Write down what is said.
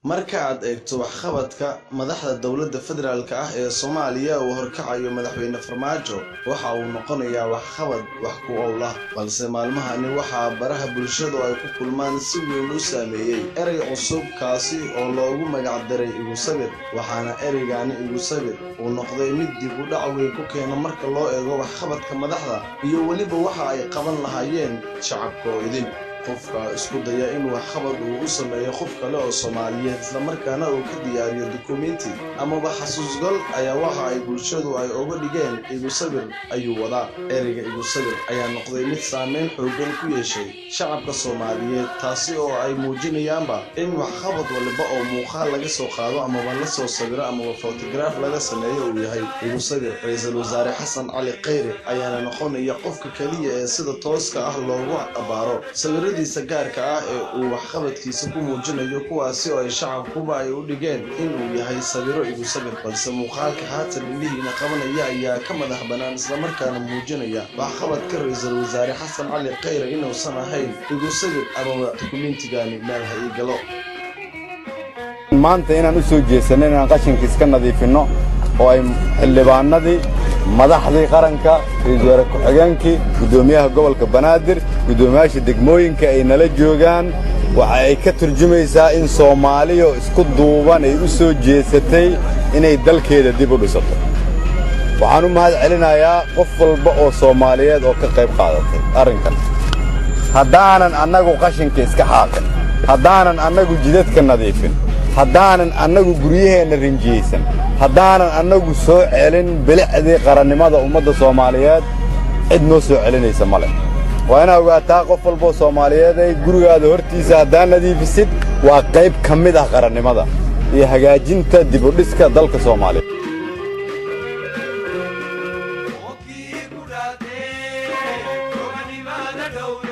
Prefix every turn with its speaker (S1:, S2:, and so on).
S1: marka aad eegto waxqabadka madaxda dawladda federaalka ah ee Soomaaliya oo horkacayo madaxweyne Farmaajo waxa uu noqonayaa waxqabad wax ku ool ah balse maalmahani waxa baraha bulshada ay ku kulmaan si weyn u saameeyay eray cusub kaasi oo loogu magac daray igu sabir waxaana ereygaani igu sabir uu noqday mid dib u dhac weyn ku keena marka loo eego waxqabadka madaxda iyo waliba waxa ay qaban lahaayeen shacabkoodin qofka isku daya inuu waxqabad u sameeyo qof kale oo Soomaaliyeed isla markaana uu ka diyaariyo dokumenti ama xasuusgal ayaa waxa ay bulshadu ay uga dhigeen igu sabir ayuu wadaa ereyga igu sabir ayaa noqday mid saameyn xooggan ku yeeshay shacabka Soomaaliyeed taasi oo ay muujinayaanba in waxqabad walba oo muuqaal laga soo qaado ama la soo sawiro ama photograph laga sameeyo uu yahay igu sabir ra'iisul wasaare Xasan Cali Khayre ayaa noqonaya qofka kaliya ee sida tooska ah loogu abaaro sawiradiisa gaarka ah ee uu waxqabadkiisa ku muujinayo kuwaasi oo ay shacabkuba ay u dhigeen in uu yahay sawiro igu sabir balse muuqaalka haatan indhihiina qabanaya ayaa ka madax banaan isla markaana muujinaya waxqabadka ra'iisul wasaare Xasan Cali Khayre inuu san ahayn igu sabir ama dokumentigaani meel hay galo
S2: maanta inaan u soo jeesano inaan qashinka iska nadiifino oo ay xildhibaanadii madaxdii qaranka ra'iisul ku-xigeenkii gudoomiyaha gobolka Banaadir gudoomiyaasha degmooyinka ay nala joogaan waxa ay ka turjumaysaa in Soomaaliya isku duuban ay u soo jeesatay inay dalkeeda dib u dhisato waxaan u mahad celinayaa qof walba oo Soomaaliyeed oo ka qayb qaadatay arrinkan haddaanan annagu qashinka iska xaaqin haddaanan annagu jidadka nadiifin haddaanan annagu guryaheena rinjiyeysan haddaanan annagu soo celin bilicdii qarannimada ummadda Soomaaliyeed cid noo soo celinaysa male waa inaad ogaataa qof walba Soomaaliyeed ay gurigaada hortiisa haddaan nadiifisid waa qayb ka mid ah qarannimada iyo hagaajinta dib u dhiska dalka Soomaaliya
S3: Oh